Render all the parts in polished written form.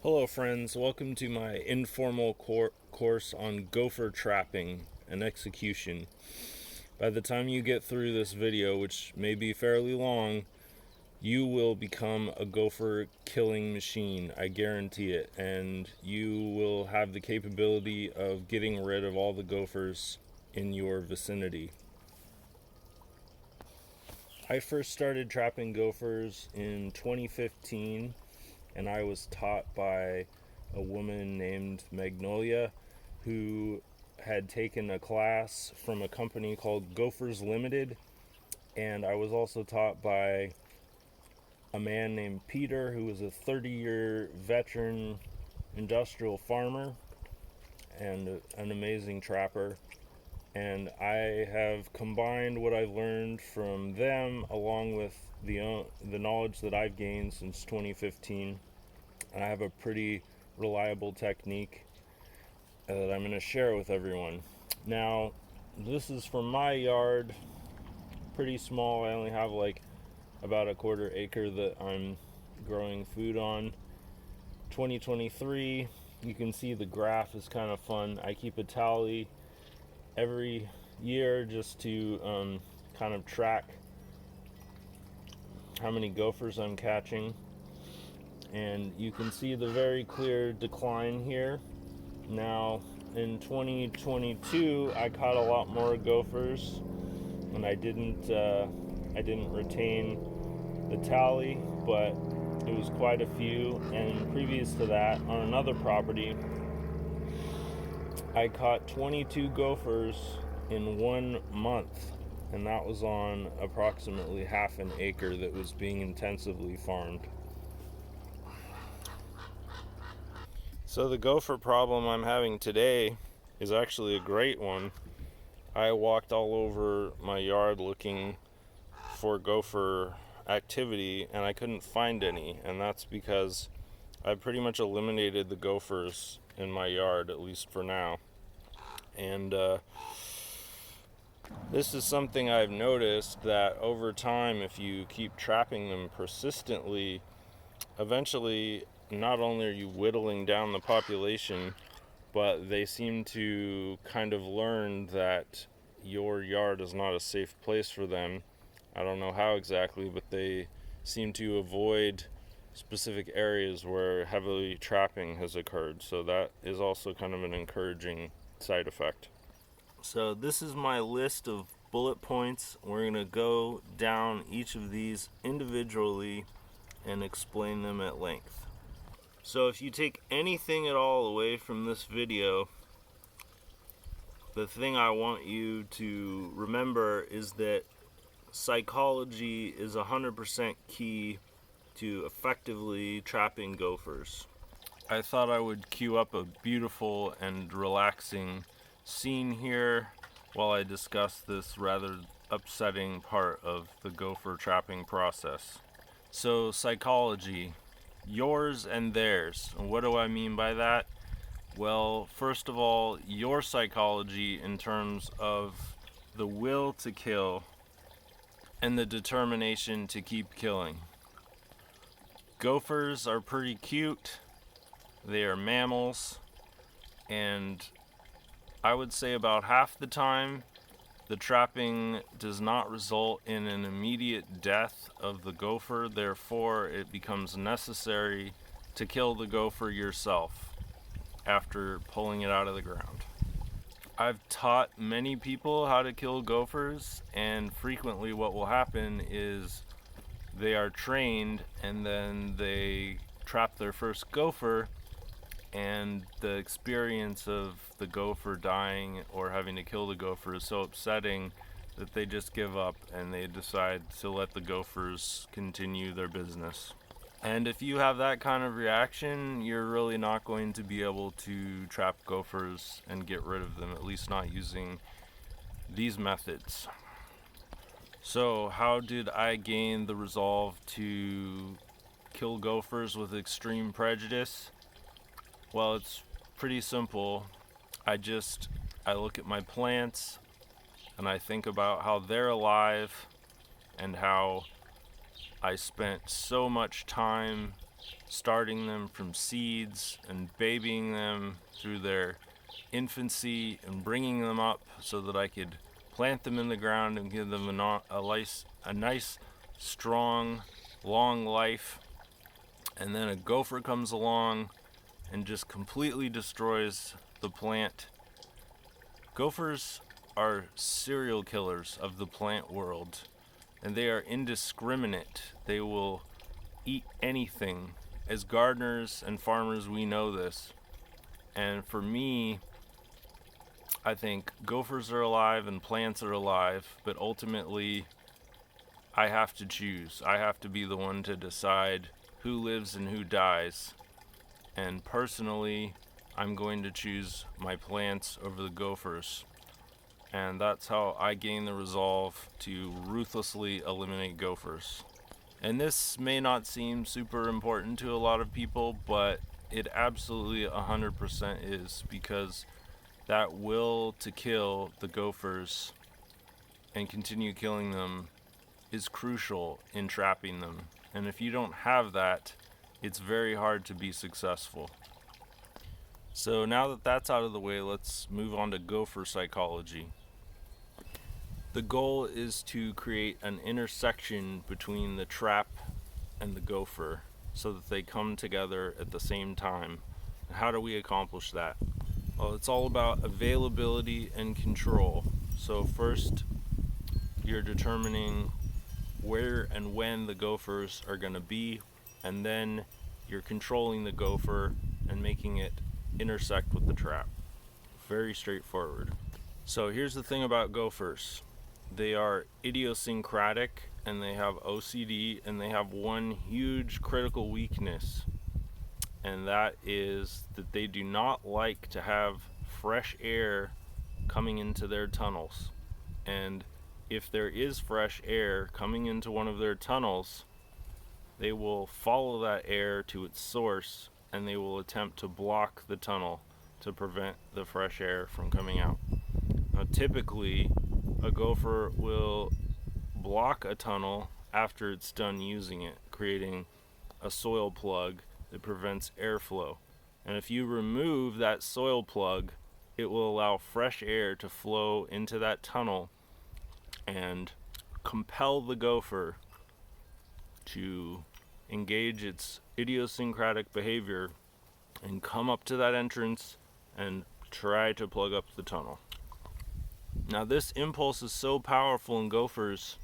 Hello friends, welcome to my informal course on gopher trapping and execution. By the time you get through this video, which may be fairly long, you will become a gopher killing machine, I guarantee it, and you will have the capability of getting rid of all the gophers in your vicinity. I first started trapping gophers in 2015, and I was taught by a woman named Magnolia who had taken a class from a company called Gophers Limited, and I was also taught by a man named Peter who was a 30-year veteran industrial farmer and an amazing trapper. And I have combined what I've learned from them along with the knowledge that I've gained since 2015, and I have a pretty reliable technique that I'm going to share with everyone. Now, this is from my yard, pretty small. I only have like about a quarter acre that I'm growing food on. 2023, you can see the graph is kind of fun. I keep a tally every year just to kind of track how many gophers I'm catching, and you can see the very clear decline here. Now in 2022 I caught a lot more gophers, and I didn't retain the tally, but it was quite a few. And previous to that, on another property, I caught 22 gophers in 1 month, and that was on approximately half an acre that was being intensively farmed. So the gopher problem I'm having today is actually a great one. I walked all over my yard looking for gopher activity, and I couldn't find any, and that's because I pretty much eliminated the gophers in my yard, at least for now. And this is something I've noticed, that over time, if you keep trapping them persistently, eventually not only are you whittling down the population, but they seem to kind of learn that your yard is not a safe place for them. I don't know how exactly, but they seem to avoid specific areas where heavily trapping has occurred. So that is also kind of an encouraging side effect. So this is my list of bullet points. We're going to go down each of these individually and explain them at length. So if you take anything at all away from this video, the thing I want you to remember is that psychology is 100% key to effectively trapping gophers. I thought I would cue up a beautiful and relaxing scene here while I discuss this rather upsetting part of the gopher trapping process. So psychology, yours and theirs. And what do I mean by that? Well, first of all, your psychology in terms of the will to kill and the determination to keep killing. Gophers are pretty cute. They are mammals, and I would say about half the time the trapping does not result in an immediate death of the gopher. Therefore, it becomes necessary to kill the gopher yourself after pulling it out of the ground. I've taught many people how to kill gophers, and frequently what will happen is they are trained and then they trap their first gopher, and the experience of the gopher dying or having to kill the gopher is so upsetting that they just give up and they decide to let the gophers continue their business. And if you have that kind of reaction, you're really not going to be able to trap gophers and get rid of them, at least not using these methods. So how did I gain the resolve to kill gophers with extreme prejudice? Well, it's pretty simple. I look at my plants and I think about how they're alive and how I spent so much time starting them from seeds and babying them through their infancy and bringing them up so that I could plant them in the ground and give them a nice, strong, long life. And then a gopher comes along and just completely destroys the plant. Gophers are serial killers of the plant world, and they are indiscriminate. They will eat anything. As gardeners and farmers, we know this. And for me, I think gophers are alive and plants are alive, but ultimately I have to choose. I have to be the one to decide who lives and who dies. And personally, I'm going to choose my plants over the gophers. And that's how I gain the resolve to ruthlessly eliminate gophers. And this may not seem super important to a lot of people, but it absolutely 100% is, because that will to kill the gophers and continue killing them is crucial in trapping them. And if you don't have that, it's very hard to be successful. So now that that's out of the way, let's move on to gopher psychology. The goal is to create an intersection between the trap and the gopher so that they come together at the same time. How do we accomplish that? Well, it's all about availability and control. So first, you're determining where and when the gophers are going to be, and then you're controlling the gopher and making it intersect with the trap. Very straightforward. So here's the thing about gophers. They are idiosyncratic and they have OCD, and they have one huge critical weakness, and that is that they do not like to have fresh air coming into their tunnels. And if there is fresh air coming into one of their tunnels, they will follow that air to its source and they will attempt to block the tunnel to prevent the fresh air from coming out. Now, typically, a gopher will block a tunnel after it's done using it, creating a soil plug that prevents airflow. And if you remove that soil plug, it will allow fresh air to flow into that tunnel and compel the gopher to engage its idiosyncratic behavior and come up to that entrance and try to plug up the tunnel. Now, this impulse is so powerful in gophers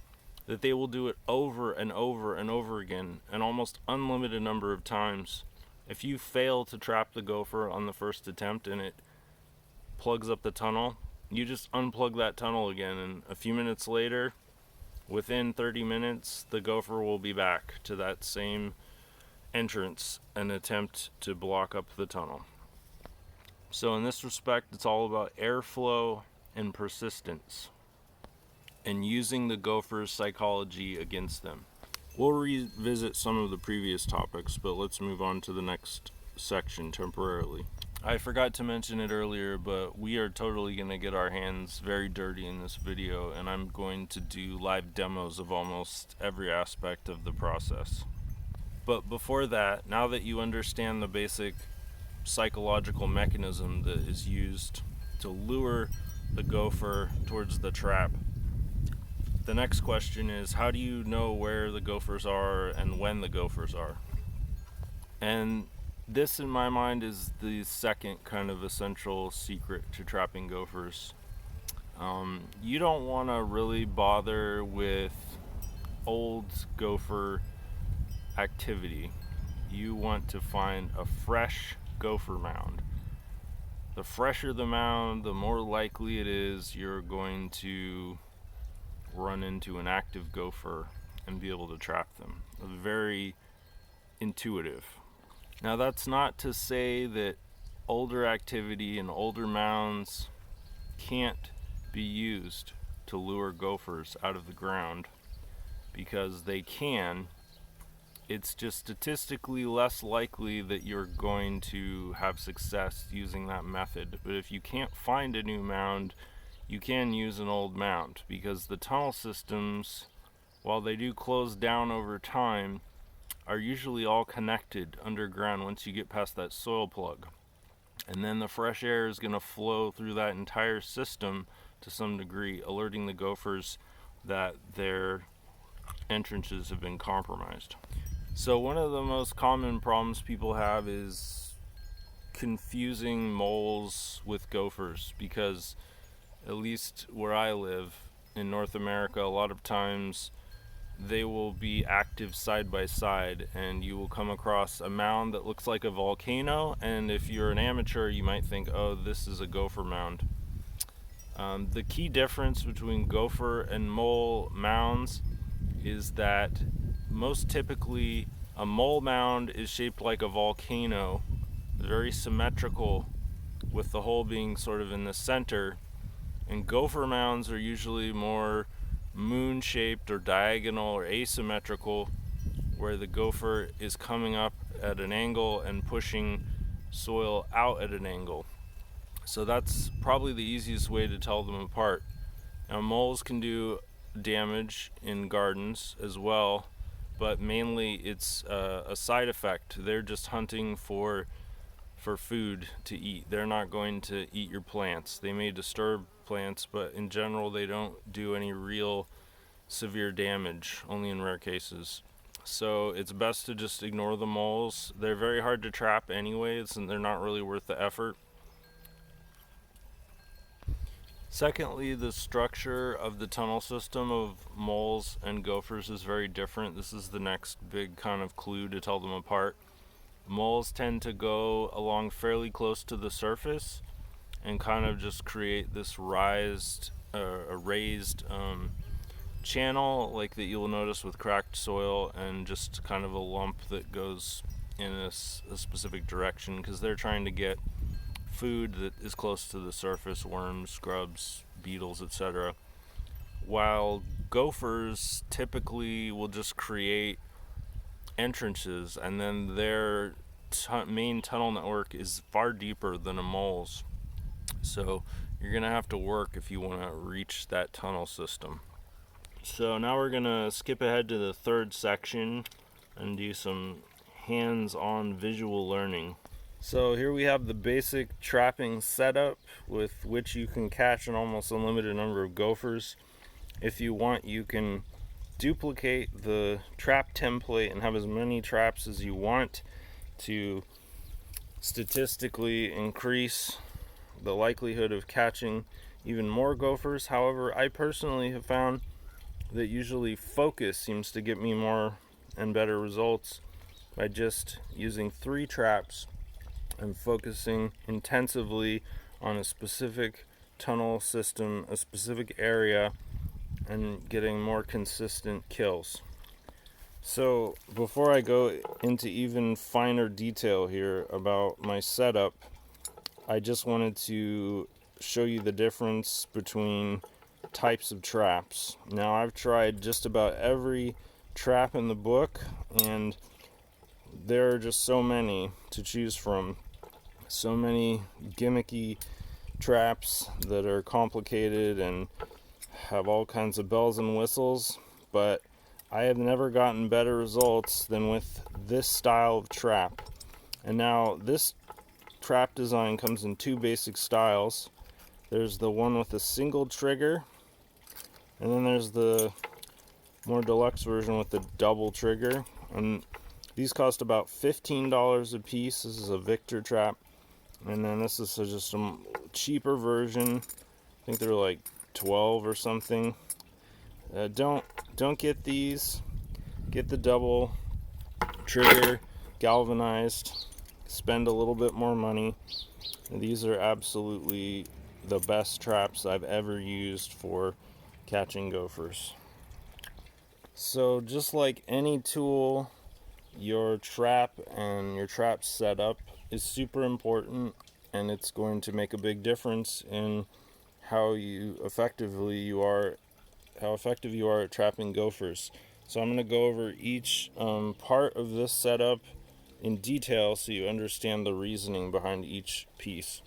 that they will do it over and over and over again, an almost unlimited number of times. If you fail to trap the gopher on the first attempt and it plugs up the tunnel, you just unplug that tunnel again, and a few minutes later, within 30 minutes, the gopher will be back to that same entrance and attempt to block up the tunnel. So in this respect, it's all about airflow and persistence, and using the gopher's psychology against them. We'll revisit some of the previous topics, but let's move on to the next section temporarily. I forgot to mention it earlier, but we are totally going to get our hands very dirty in this video, and I'm going to do live demos of almost every aspect of the process. But before that, now that you understand the basic psychological mechanism that is used to lure the gopher towards the trap, the next question is, how do you know where the gophers are and when the gophers are? And this, in my mind, is the second kind of essential secret to trapping gophers. You don't want to really bother with old gopher activity. You want to find a fresh gopher mound. The fresher the mound, the more likely it is you're going to run into an active gopher and be able to trap them. Very intuitive. Now, that's not to say that older activity and older mounds can't be used to lure gophers out of the ground, because they can. It's just statistically less likely that you're going to have success using that method. But if you can't find a new mound, you can use an old mound, because the tunnel systems, while they do close down over time, are usually all connected underground once you get past that soil plug. And then the fresh air is going to flow through that entire system to some degree, alerting the gophers that their entrances have been compromised. So one of the most common problems people have is confusing moles with gophers, because at least where I live in North America, a lot of times they will be active side by side, and you will come across a mound that looks like a volcano, and if you're an amateur you might think, oh, this is a gopher mound. The key difference between gopher and mole mounds is that most typically a mole mound is shaped like a volcano, very symmetrical, with the hole being sort of in the center, and gopher mounds are usually more moon shaped or diagonal or asymmetrical, where the gopher is coming up at an angle and pushing soil out at an angle. So that's probably the easiest way to tell them apart. Now, moles can do damage in gardens as well, but mainly it's a side effect. They're just hunting for food to eat. They're not going to eat your plants. They may disturb plants, but in general they don't do any real severe damage, only in rare cases. So it's best to just ignore the moles. They're very hard to trap anyways, and they're not really worth the effort. Secondly, the structure of the tunnel system of moles and gophers is very different. This is the next big kind of clue to tell them apart. Moles tend to go along fairly close to the surface and kind of just create this raised channel, like that you'll notice with cracked soil, and just kind of a lump that goes in a specific direction, because they're trying to get food that is close to the surface: worms, grubs, beetles, etc. While gophers typically will just create entrances, and then their main tunnel network is far deeper than a mole's. So you're gonna have to work if you want to reach that tunnel system. So now we're gonna skip ahead to the third section and do some hands-on visual learning. So here we have the basic trapping setup with which you can catch an almost unlimited number of gophers. If you want, you can duplicate the trap template and have as many traps as you want to statistically increase the likelihood of catching even more gophers. However, I personally have found that usually focus seems to get me more and better results by just using 3 traps and focusing intensively on a specific tunnel system, a specific area, and getting more consistent kills. So before I go into even finer detail here about my setup, I just wanted to show you the difference between types of traps. Now, I've tried just about every trap in the book, and there are just so many to choose from. So many gimmicky traps that are complicated and have all kinds of bells and whistles, but I have never gotten better results than with this style of trap. And now this trap design comes in 2 basic styles. There's the one with a single trigger, and then there's the more deluxe version with the double trigger. And these cost about $15 a piece. This is a Victor trap. And then this is just a cheaper version. I think they're like 12 or something. Don't get these. Get the double trigger, galvanized. Spend a little bit more money. These are absolutely the best traps I've ever used for catching gophers. So just like any tool, your trap and your trap setup is super important, and it's going to make a big difference in how effective you are at trapping gophers. So I'm going to go over each part of this setup in detail so you understand the reasoning behind each piece.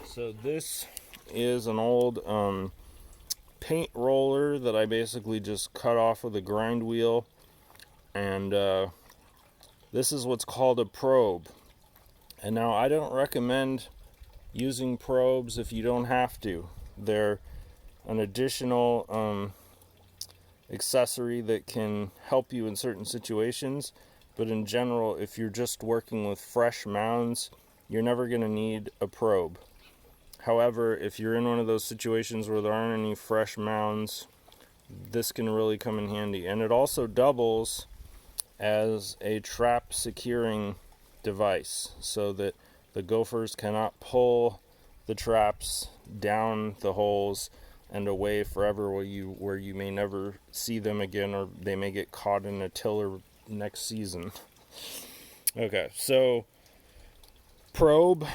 So this is an old paint roller that I basically just cut off with a grind wheel and This is what's called a probe. And now I don't recommend using probes if you don't have to. They're an additional accessory that can help you in certain situations, but in general, if you're just working with fresh mounds, you're never going to need a probe. However, if you're in one of those situations where there aren't any fresh mounds, this can really come in handy. And it also doubles as a trap securing device, so that the gophers cannot pull the traps down the holes and away forever, where you may never see them again, or they may get caught in a tiller next season. Okay, so probe,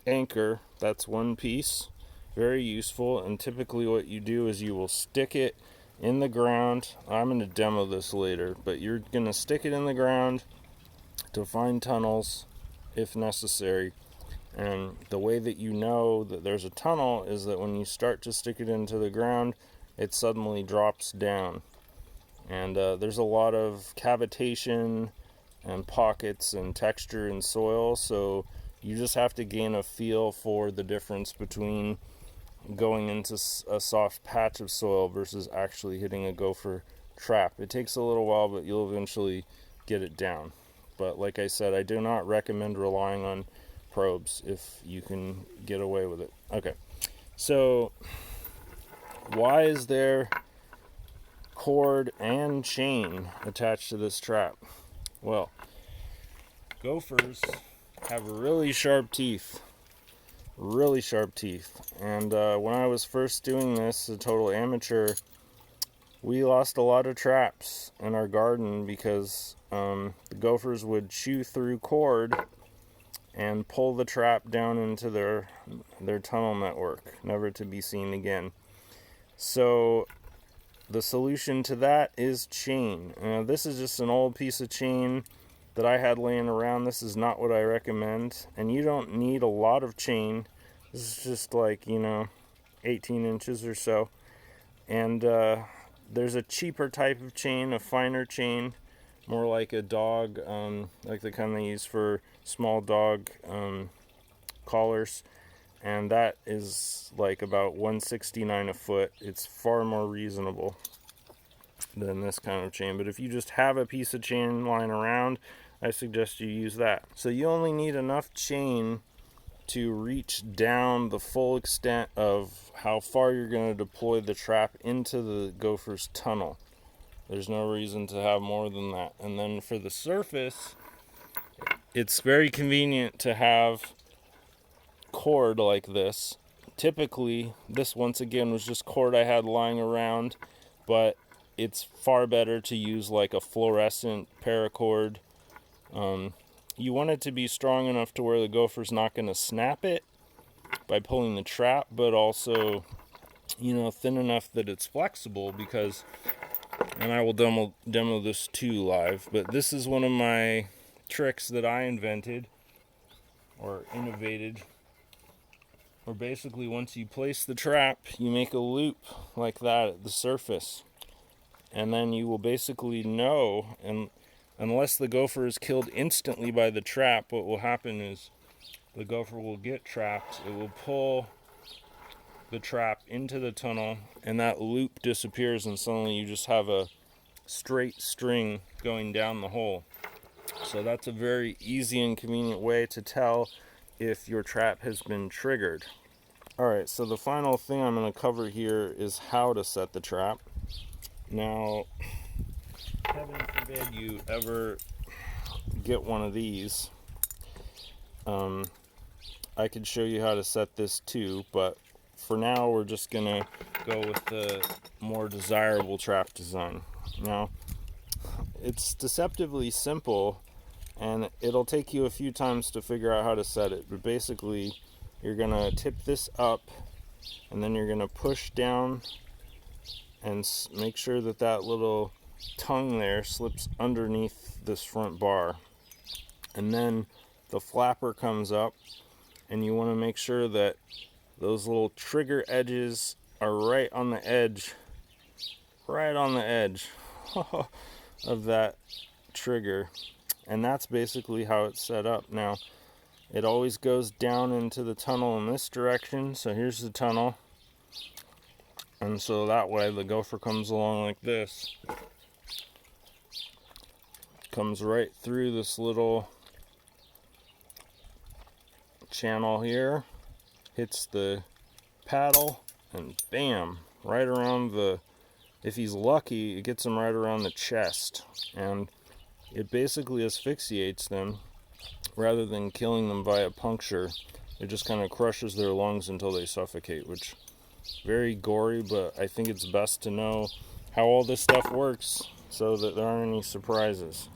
anchor, that's one piece, very useful. And typically what you do is you will stick it in the ground. I'm going to demo this later, but you're going to stick it in the ground to find tunnels if necessary. And the way that you know that there's a tunnel is that when you start to stick it into the ground, it suddenly drops down. And there's a lot of cavitation and pockets and texture in soil, so you just have to gain a feel for the difference between going into a soft patch of soil versus actually hitting a gopher trap. It takes a little while, but you'll eventually get it down. But like I said, I do not recommend relying on probes if you can get away with it. Okay, so why is there cord and chain attached to this trap? Well, gophers have really sharp teeth. And when I was first doing this, a total amateur, we lost a lot of traps in our garden because the gophers would chew through cord and pull the trap down into their tunnel network, never to be seen again. So the solution to that is chain. This is just an old piece of chain that I had laying around. This is not what I recommend, and you don't need a lot of chain. This is just like 18 inches or so. And there's a cheaper type of chain, a finer chain, more like a dog, like the kind they use for small dog collars, and that is like about $169 a foot. It's far more reasonable than this kind of chain. But if you just have a piece of chain lying around, I suggest you use that. So you only need enough chain to reach down the full extent of how far you're going to deploy the trap into the gopher's tunnel. There's no reason to have more than that. And then for the surface, it's very convenient to have cord like this. Typically, this once again was just cord I had lying around, but it's far better to use like a fluorescent paracord. You want it to be strong enough to where the gopher's not going to snap it by pulling the trap, but also, thin enough that it's flexible, because, and I will demo this too live, but this is one of my tricks that I invented or innovated, where basically once you place the trap, you make a loop like that at the surface, and then you will basically know, and unless the gopher is killed instantly by the trap, what will happen is the gopher will get trapped, it will pull the trap into the tunnel, and that loop disappears, and suddenly you just have a straight string going down the hole. So that's a very easy and convenient way to tell if your trap has been triggered. Alright, so the final thing I'm going to cover here is how to set the trap. Now, heaven forbid you ever get one of these. I could show you how to set this too, but for now we're just gonna go with the more desirable trap design. Now, it's deceptively simple, and it'll take you a few times to figure out how to set it, but basically you're gonna tip this up, and then you're gonna push down and make sure that that little tongue there slips underneath this front bar, and then the flapper comes up, and you want to make sure that those little trigger edges are right on the edge of that trigger. And that's basically how it's set up. Now, it always goes down into the tunnel in this direction. So here's the tunnel. And so that way the gopher comes along like this. Comes right through this little channel here. Hits the paddle and bam, right around the, if he's lucky, it gets him right around the chest. And it basically asphyxiates them rather than killing them via puncture. It just kind of crushes their lungs until they suffocate, which is very gory, but I think it's best to know how all this stuff works so that there aren't any surprises.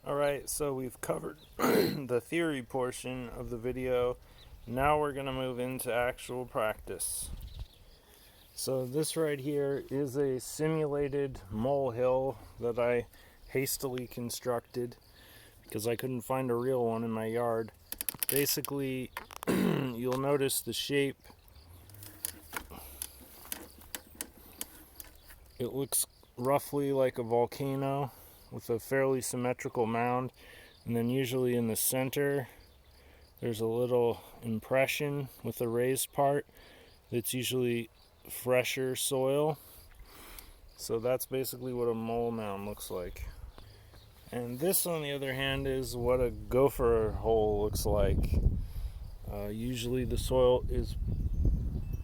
Alright, so we've covered the theory portion of the video. Now we're going to move into actual practice. So this right here is a simulated molehill that I hastily constructed because I couldn't find a real one in my yard. Basically, you'll notice the shape. It looks roughly like a volcano with a fairly symmetrical mound, and then usually in the center there's a little impression with a raised part that's usually fresher soil. So that's basically what a mole mound looks like. And this, on the other hand, is what a gopher hole looks like. Usually the soil is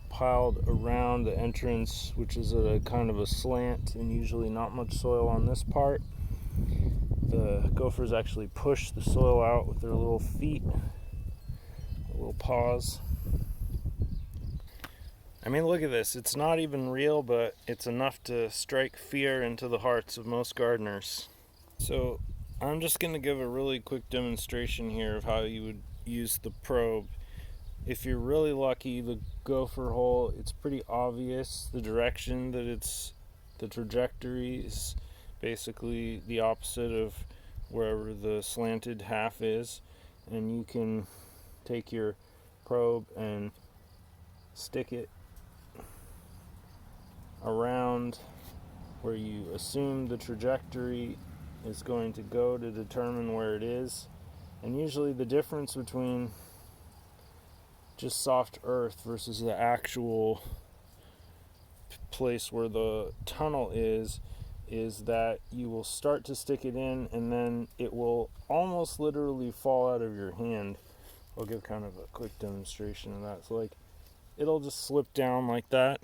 piled around the entrance, which is at a kind of a slant, and usually not much soil on this part. The gophers actually push the soil out with their little feet, little paws. I mean, look at this. It's not even real, but it's enough to strike fear into the hearts of most gardeners. So I'm just going to give a really quick demonstration here of how you would use the probe. If you're really lucky, the gopher hole, it's pretty obvious the direction that it's, the trajectory is basically the opposite of wherever the slanted half is. And you can take your probe and stick it around where you assume the trajectory is going to go to determine where it is. And usually the difference between just soft earth versus the actual place where the tunnel is that you will start to stick it in and then it will almost literally fall out of your hand. I'll give kind of a quick demonstration of that. So like, it'll just slip down like that,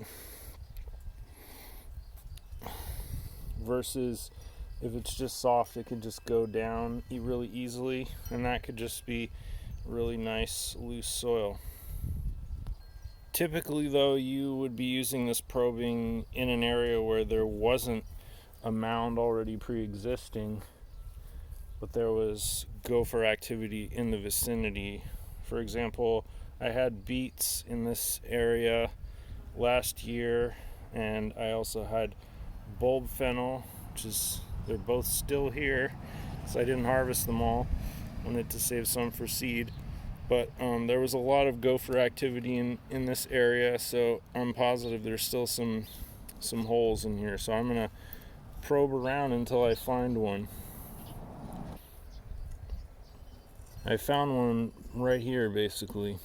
versus if it's just soft, it can just go down really easily, and that could just be really nice loose soil. Typically though, you would be using this probing in an area where there wasn't a mound already pre-existing, but there was gopher activity in the vicinity. For example, I had beets in this area last year, and I also had bulb fennel, which is, they're both still here, so I didn't harvest them all. Wanted to save some for seed. But there was a lot of gopher activity in this area, so I'm positive there's still some holes in here. So I'm going to probe around until I find one. I found one right here, basically.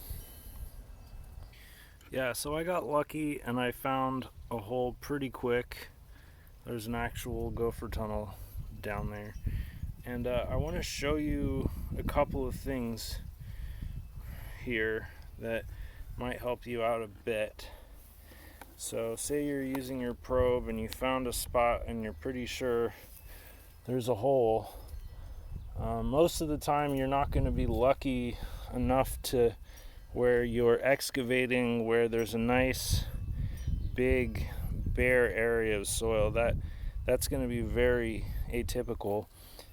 Yeah, so I got lucky and I found a hole pretty quick. There's an actual gopher tunnel down there. And I want to show you a couple of things here that might help you out a bit. So say you're using your probe and you found a spot and you're pretty sure there's a hole. Most of the time you're not going to be lucky enough to where you're excavating where there's a nice big bare area of soil. That's going to be very atypical.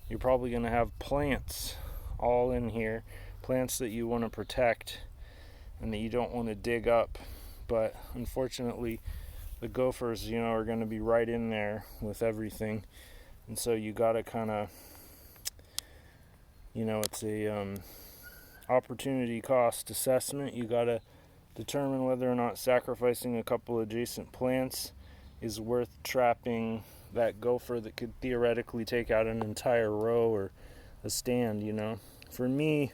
You're probably going to have plants all in here, plants that you want to protect and that you don't want to dig up. But unfortunately, the gophers, are going to be right in there with everything. And so you got to kind of, it's a opportunity cost assessment. You got to determine whether or not sacrificing a couple adjacent plants is worth trapping that gopher that could theoretically take out an entire row or a stand, you know. For me,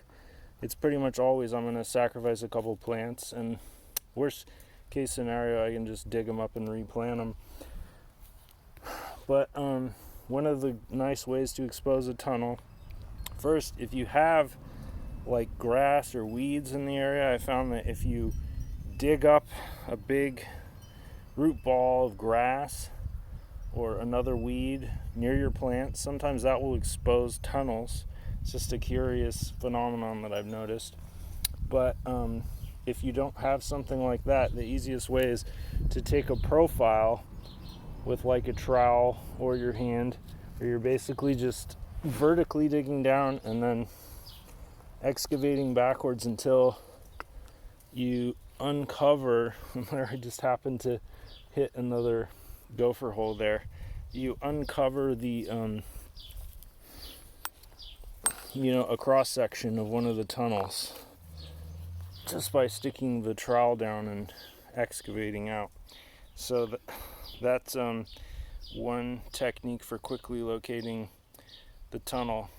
it's pretty much always I'm going to sacrifice a couple plants, and worst case scenario, I can just dig them up and replant them. But one of the nice ways to expose a tunnel, first, if you have like grass or weeds in the area, I found that if you dig up a big root ball of grass or another weed near your plants, sometimes that will expose tunnels. It's just a curious phenomenon that I've noticed. But if you don't have something like that, the easiest way is to take a profile with like a trowel or your hand, where you're basically just vertically digging down and then excavating backwards until you uncover, where I just happened to hit another gopher hole there, you uncover the a cross section of one of the tunnels just by sticking the trowel down and excavating out. So that's one technique for quickly locating the tunnel,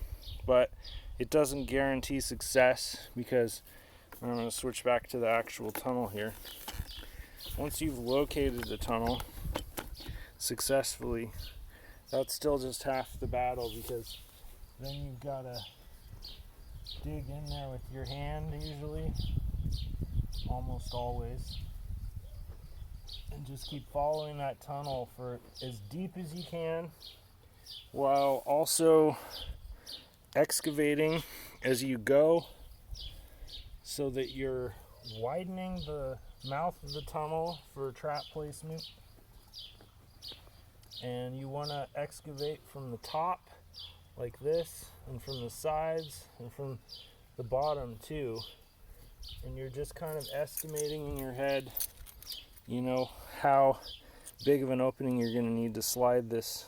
but it doesn't guarantee success, because I'm going to switch back to the actual tunnel here. Once you've located the tunnel successfully, that's still just half the battle, because then you've got to dig in there with your hand, usually, almost always, and just keep following that tunnel for as deep as you can, while also excavating as you go, so that you're widening the mouth of the tunnel for trap placement. And you want to excavate from the top like this, and from the sides, and from the bottom too. And you're just kind of estimating in your head, how big of an opening you're going to need to slide this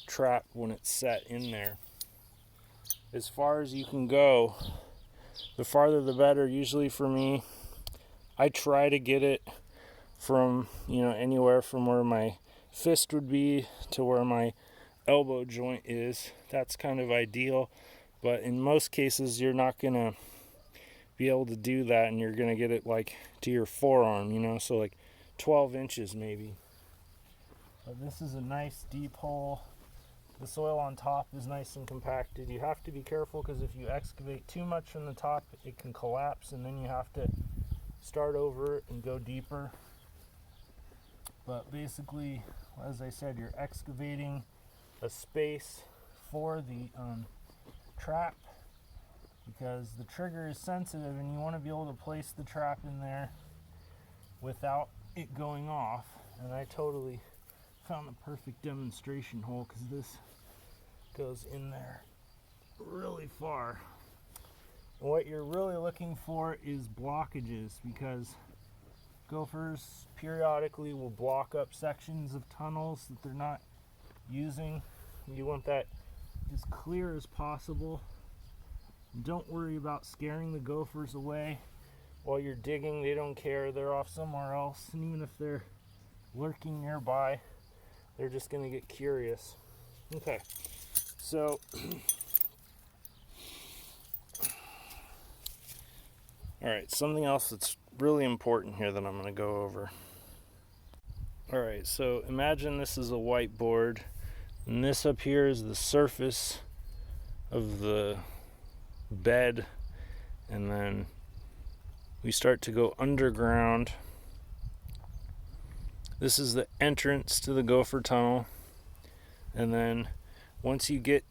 trap when it's set in there. As far as you can go, the farther the better. Usually for me, I try to get it from, anywhere from where my fist would be to where my elbow joint is. That's kind of ideal, but in most cases you're not going to be able to do that, and you're going to get it like to your forearm, so like 12 inches maybe. But this is a nice deep hole. The soil on top is nice and compacted. You have to be careful, because if you excavate too much from the top, it can collapse, and then you have to start over and go deeper. But basically, as I said, you're excavating a space for the trap, because the trigger is sensitive, and you want to be able to place the trap in there without it going off. And I totally found the perfect demonstration hole, because this goes in there really far. And what you're really looking for is blockages, because gophers periodically will block up sections of tunnels that they're not using. You want that as clear as possible. Don't worry about scaring the gophers away while you're digging. They don't care. They're off somewhere else. And even if they're lurking nearby, they're just going to get curious. Okay, so all right, something else that's really important here that I'm going to go over. All right, so imagine this is a whiteboard, and this up here is the surface of the bed, and then we start to go underground. This is the entrance to the gopher tunnel, and then once you get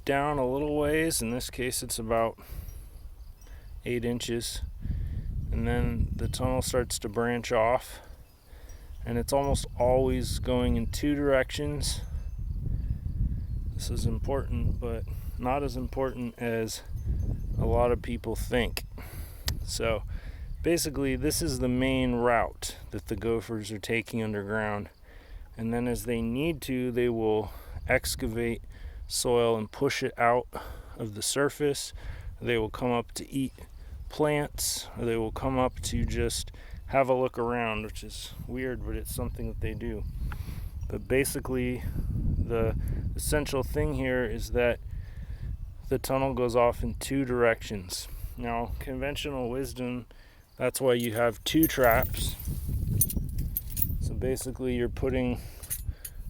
down a little ways, in this case it's about 8 inches, and then the tunnel starts to branch off, and it's almost always going in two directions. This is important, but not as important as a lot of people think. So basically, this is the main route that the gophers are taking underground, and then as they need to, they will excavate soil and push it out of the surface. They will come up to eat plants, or they will come up to just have a look around, which is weird, but it's something that they do. But basically, the essential thing here is that the tunnel goes off in two directions. Now, conventional wisdom, that's why you have two traps. So basically, you're putting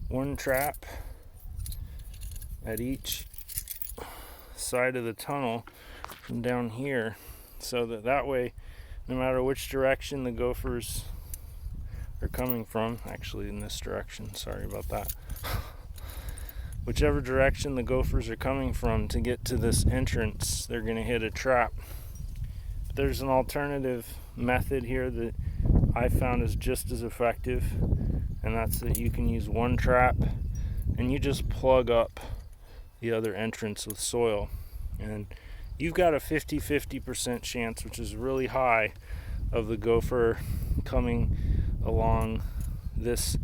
one trap at each side of the tunnel from down here, so that way, no matter which direction the gophers are coming from, actually in this direction, sorry about that, whichever direction the gophers are coming from to get to this entrance, they're going to hit a trap. But there's an alternative method here that I found is just as effective, and that's that you can use one trap and you just plug up the other entrance with soil, and you've got a 50% chance, which is really high, of the gopher coming along this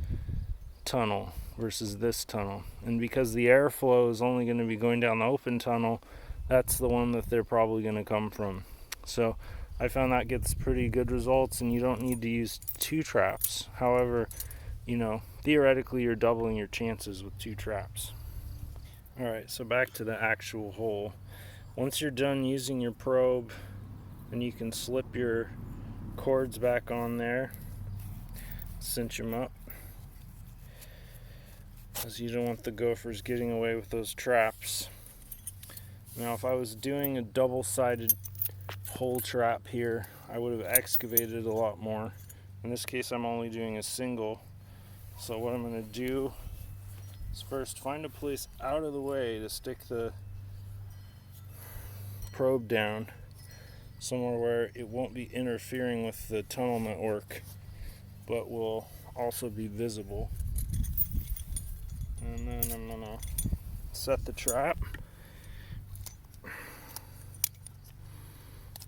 tunnel versus this tunnel. And because the airflow is only going to be going down the open tunnel, that's the one that they're probably going to come from. So I found that gets pretty good results, and you don't need to use two traps. However, theoretically you're doubling your chances with two traps. Alright, so back to the actual hole. Once you're done using your probe, and you can slip your cords back on there, cinch them up, because you don't want the gophers getting away with those traps. Now, if I was doing a double-sided hole trap here, I would have excavated a lot more. In this case, I'm only doing a single. So what I'm going to do is first find a place out of the way to stick the probe down, somewhere where it won't be interfering with the tunnel network, but will also be visible. And then I'm going to set the trap.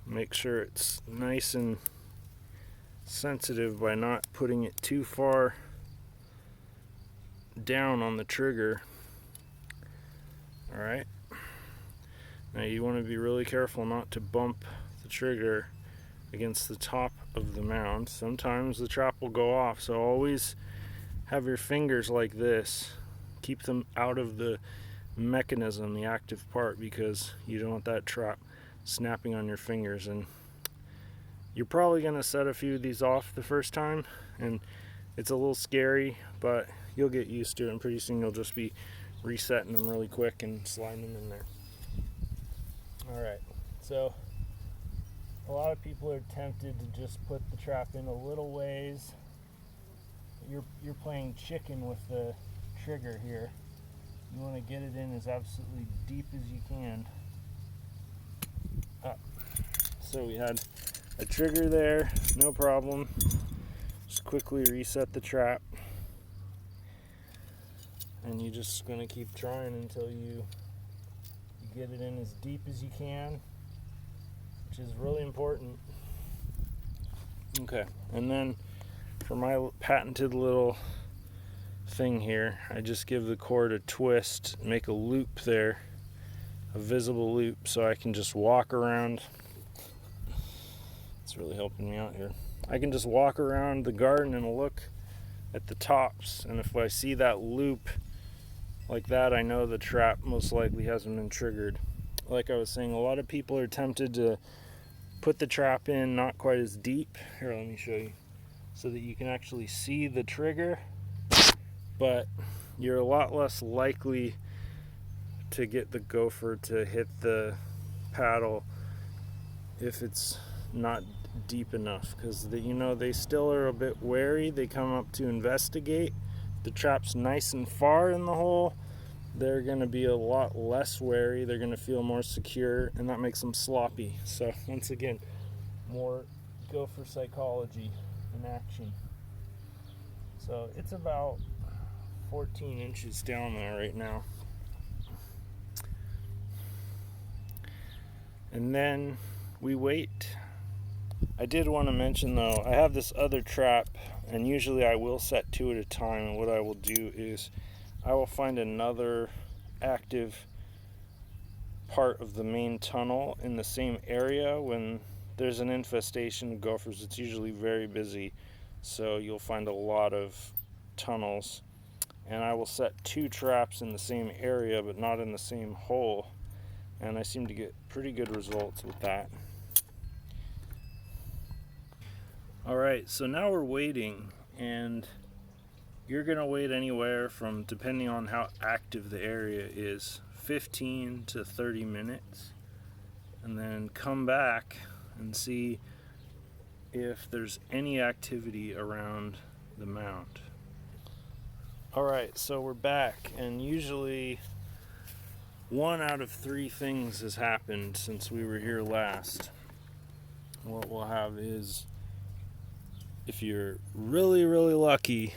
Make sure it's nice and sensitive by not putting it too far down on the trigger. Alright. Now you want to be really careful not to bump the trigger against the top of the mound. Sometimes the trap will go off, so always have your fingers like this. Keep them out of the mechanism, the active part, because you don't want that trap snapping on your fingers. And you're probably going to set a few of these off the first time, and it's a little scary, but you'll get used to it, and pretty soon you'll just be resetting them really quick and sliding them in there. Alright, so a lot of people are tempted to just put the trap in a little ways. You're playing chicken with the trigger here. You want to get it in as absolutely deep as you can. So we had a trigger there, no problem. Just quickly reset the trap, and you're just going to keep trying until you get it in as deep as you can, which is really important. Okay, and then for my patented little thing here, I just give the cord a twist, make a loop there, a visible loop, so I can just walk around. It's really helping me out here. I can just walk around the garden and look at the tops, and if I see that loop like that, I know the trap most likely hasn't been triggered. Like I was saying, a lot of people are tempted to put the trap in not quite as deep. Here, let me show you, so that you can actually see the trigger, but you're a lot less likely to get the gopher to hit the paddle if it's not deep enough, because they still are a bit wary. They come up to investigate. The trap's nice and far in the hole, they're going to be a lot less wary. They're going to feel more secure, and that makes them sloppy. So once again, more gopher psychology in action. So it's about 14 inches down there right now. And then we wait. I did want to mention though, I have this other trap, and usually I will set two at a time, and what I will do is I will find another active part of the main tunnel in the same area when there's an infestation of gophers, it's usually very busy, so you'll find a lot of tunnels. And I will set 2 traps in the same area but not in the same hole, and I seem to get pretty good results with that. Alright, so now we're waiting, and you're going to wait anywhere from, depending on how active the area is, 15 to 30 minutes, and then come back and see if there's any activity around the mound. Alright, so we're back, and usually 1 out of 3 things has happened since we were here last. What we'll have is, if you're really, really lucky,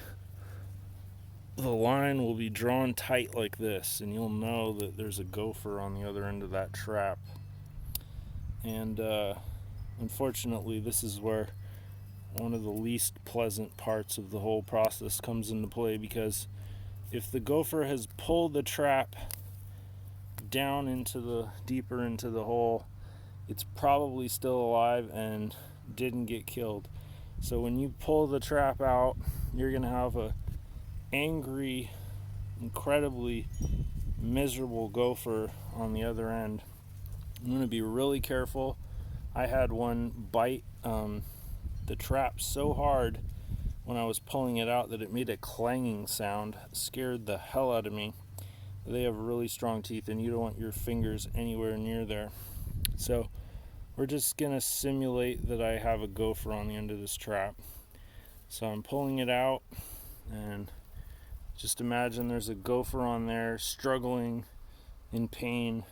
the line will be drawn tight like this, and you'll know that there's a gopher on the other end of that trap. And unfortunately, this is where one of the least pleasant parts of the whole process comes into play, because if the gopher has pulled the trap down deeper into the hole, it's probably still alive and didn't get killed. So when you pull the trap out, you're going to have a angry, incredibly miserable gopher on the other end. I'm going to be really careful. I had one bite the trap so hard when I was pulling it out that it made a clanging sound. It scared the hell out of me. They have really strong teeth, and you don't want your fingers anywhere near there. So we're just going to simulate that I have a gopher on the end of this trap. So I'm pulling it out, and just imagine there's a gopher on there struggling in pain.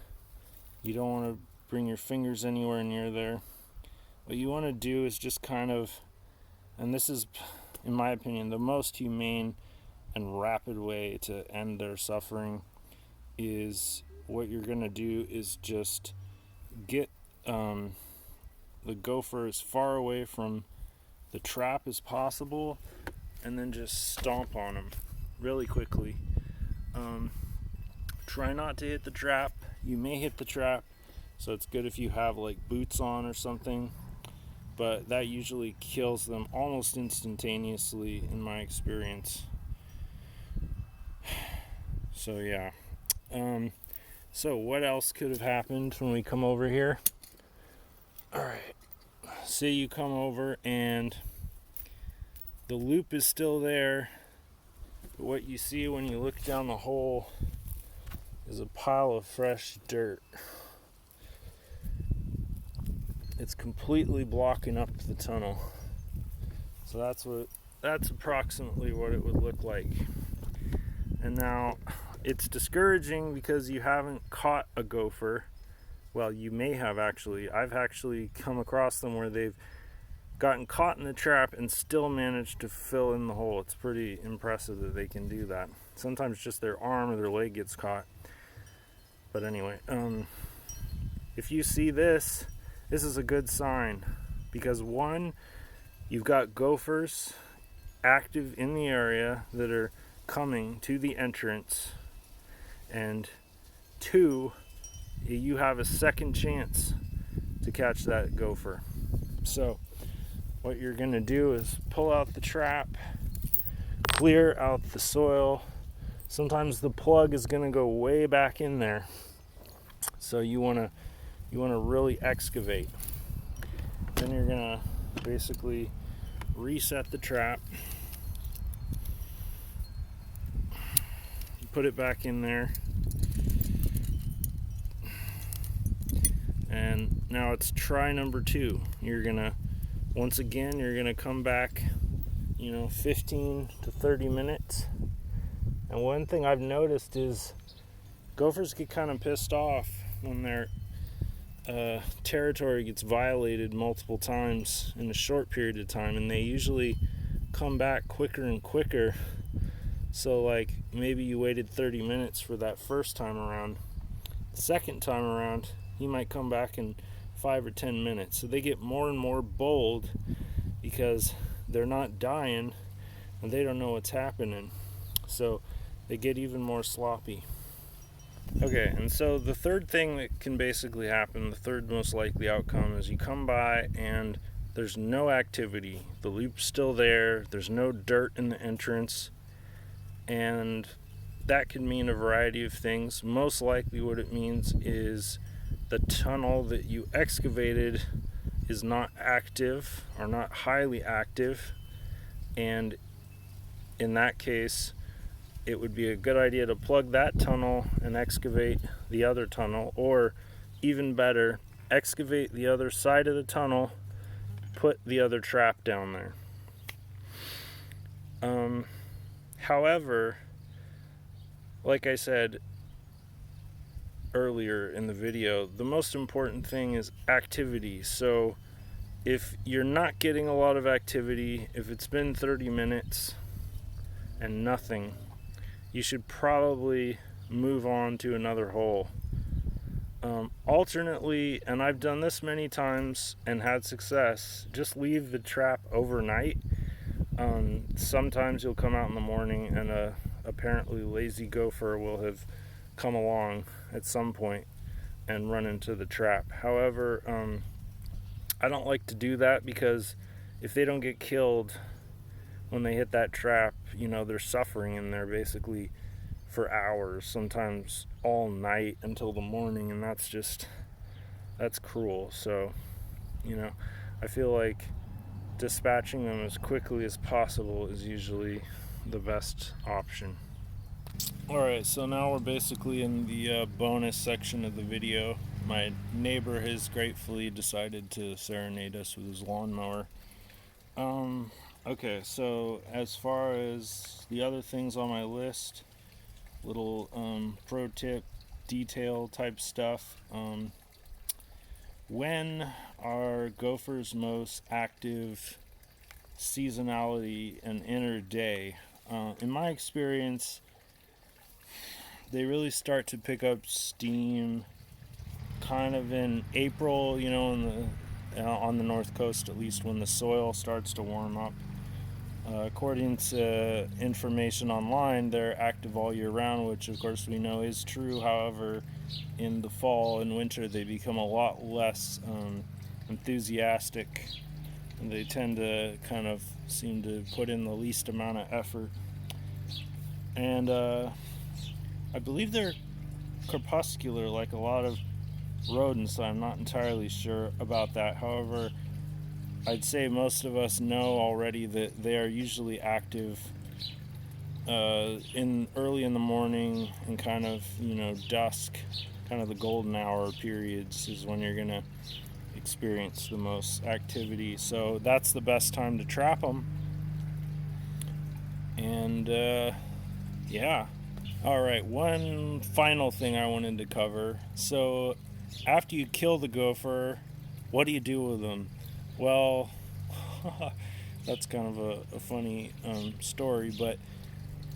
You don't want to bring your fingers anywhere near there. What you want to do is just kind of, and this is, in my opinion, the most humane and rapid way to end their suffering, is what you're going to do is just get the gopher as far away from the trap as possible, and then just stomp on him really quickly. Try not to hit the trap. You may hit the trap, so it's good if you have like boots on or something, but that usually kills them almost instantaneously in my experience. So yeah. So what else could have happened when we come over here? Alright, say you come over and the loop is still there, but what you see when you look down the hole is a pile of fresh dirt. It's completely blocking up the tunnel. So that's approximately what it would look like. And now it's discouraging because you haven't caught a gopher. Well, you may have actually. I've actually come across them where they've gotten caught in the trap and still managed to fill in the hole. It's pretty impressive that they can do that. Sometimes just their arm or their leg gets caught. But anyway, if you see this is a good sign, because 1, you've got gophers active in the area that are coming to the entrance, and 2, you have a second chance to catch that gopher. So what you're going to do is pull out the trap, clear out the soil. Sometimes the plug is going to go way back in there, so you want to really excavate. Then you're going to basically reset the trap, put it back in there, and now it's try number 2. You're gonna come back 15 to 30 minutes. And one thing I've noticed is gophers get kind of pissed off when their territory gets violated multiple times in a short period of time, and they usually come back quicker and quicker. So like maybe you waited 30 minutes for that first time around. The second time around, he might come back in 5 or 10 minutes. So they get more and more bold because they're not dying and they don't know what's happening. So they get even more sloppy. Okay, and so the third thing that can basically happen, the third most likely outcome, is you come by and there's no activity. The loop's still there, there's no dirt in the entrance, and that can mean a variety of things. Most likely, what it means is the tunnel that you excavated is not active or not highly active, and in that case, it would be a good idea to plug that tunnel and excavate the other tunnel, or even better, excavate the other side of the tunnel, put the other trap down there. However, like I said earlier in the video, the most important thing is activity. So if you're not getting a lot of activity, if it's been 30 minutes and nothing, you should probably move on to another hole. Alternately, and I've done this many times and had success, just leave the trap overnight. Sometimes you'll come out in the morning and a apparently lazy gopher will have come along at some point and run into the trap. However, I don't like to do that, because if they don't get killed when they hit that trap, they're suffering in there basically for hours, sometimes all night until the morning, and that's cruel. So, I feel like dispatching them as quickly as possible is usually the best option. Alright, so now we're basically in the bonus section of the video. My neighbor has gratefully decided to serenade us with his lawnmower. Okay, so as far as the other things on my list, little pro tip, detail type stuff. When are gophers most active seasonality and inner day? In my experience, they really start to pick up steam kind of in April, on the north coast, at least, when the soil starts to warm up. According to information online, they're active all year round, which of course we know is true. However, in the fall and winter, they become a lot less enthusiastic, and they tend to kind of seem to put in the least amount of effort. And I believe they're crepuscular like a lot of rodents, so I'm not entirely sure about that. However, I'd say most of us know already that they are usually active in early in the morning and kind of dusk, kind of the golden hour periods is when you're gonna experience the most activity. So that's the best time to trap them. And yeah. Alright, one final thing I wanted to cover. So after you kill the gopher, what do you do with them? Well, that's kind of a funny story, but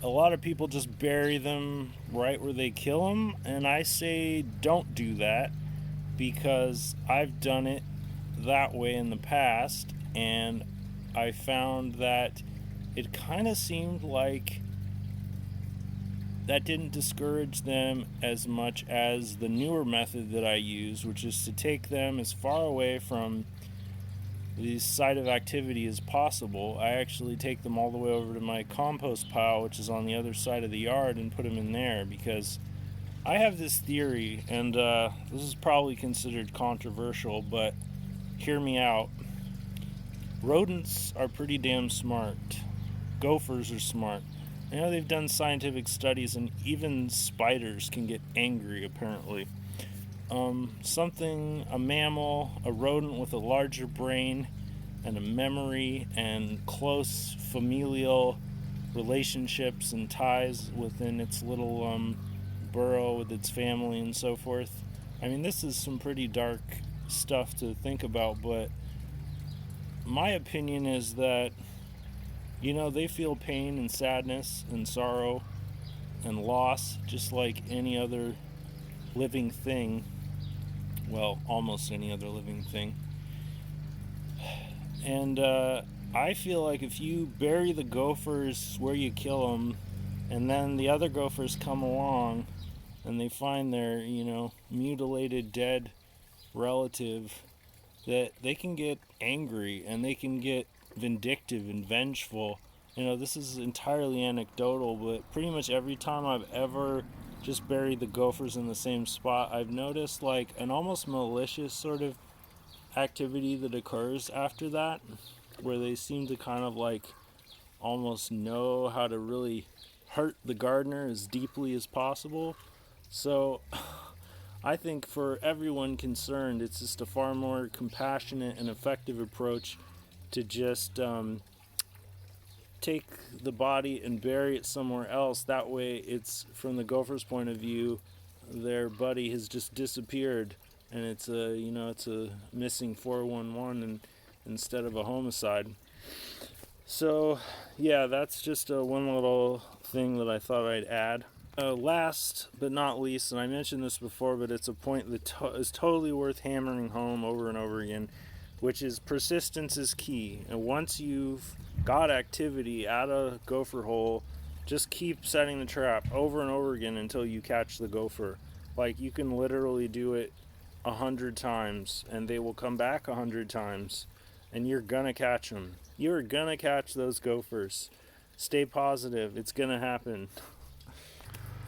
a lot of people just bury them right where they kill them, and I say don't do that, because I've done it that way in the past, and I found that it kind of seemed like that didn't discourage them as much as the newer method that I use, which is to take them as far away from the site of activity as possible. I actually take them all the way over to my compost pile, which is on the other side of the yard, and put them in there, because I have this theory, and this is probably considered controversial, but hear me out. Rodents are pretty damn smart. Gophers are smart. They've done scientific studies, and even spiders can get angry, apparently. A mammal, a rodent with a larger brain and a memory and close familial relationships and ties within its little burrow with its family and so forth. This is some pretty dark stuff to think about, but my opinion is that they feel pain and sadness and sorrow and loss just like any other living thing. Well, almost any other living thing. And I feel like if you bury the gophers where you kill them, and then the other gophers come along and they find their, mutilated, dead relative, that they can get angry and they can get vindictive and vengeful. This is entirely anecdotal, but pretty much every time I've ever just buried the gophers in the same spot, I've noticed like an almost malicious sort of activity that occurs after that, where they seem to kind of like almost know how to really hurt the gardener as deeply as possible. So I think for everyone concerned, it's just a far more compassionate and effective approach to just take the body and bury it somewhere else. That way, it's from the gopher's point of view, their buddy has just disappeared, and it's a missing 411 and instead of a homicide. So yeah, that's just one little thing that I thought I'd add. Last but not least, and I mentioned this before, but it's a point that is totally worth hammering home over and over again, which is persistence is key. And once you've got activity at a gopher hole, just keep setting the trap over and over again until you catch the gopher. Like, you can literally do it 100 times and they will come back 100 times, and you're gonna catch them. You're gonna catch those gophers. Stay positive, it's gonna happen.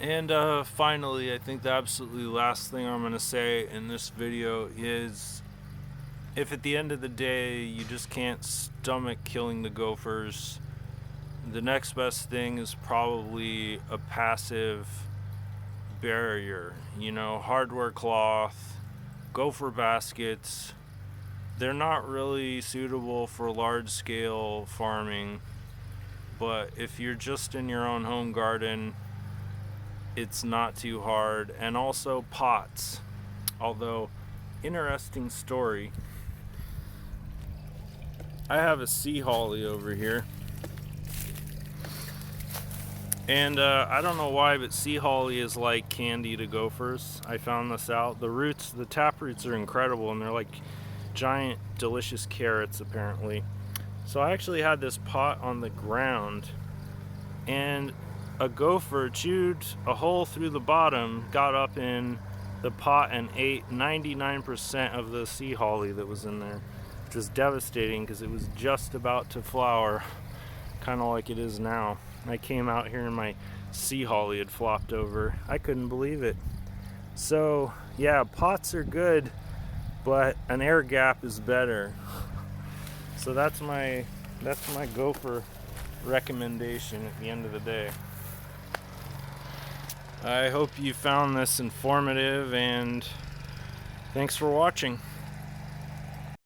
And finally, I think the absolutely last thing I'm going to say in this video is, if at the end of the day you just can't stomach killing the gophers, the next best thing is probably a passive barrier. Hardware cloth, gopher baskets. They're not really suitable for large scale farming, but if you're just in your own home garden, it's not too hard. And also pots. Although, interesting story, I have a sea holly over here, and I don't know why, but sea holly is like candy to gophers. I found this out. The tap roots are incredible, and they're like giant delicious carrots apparently. So I actually had this pot on the ground, and a gopher chewed a hole through the bottom, got up in the pot, and ate 99% of the sea holly that was in there, which was devastating because it was just about to flower, kind of like it is now. I came out here and my sea holly had flopped over. I couldn't believe it. So yeah, pots are good, but an air gap is better. So that's my gopher recommendation at the end of the day. I hope you found this informative, and thanks for watching.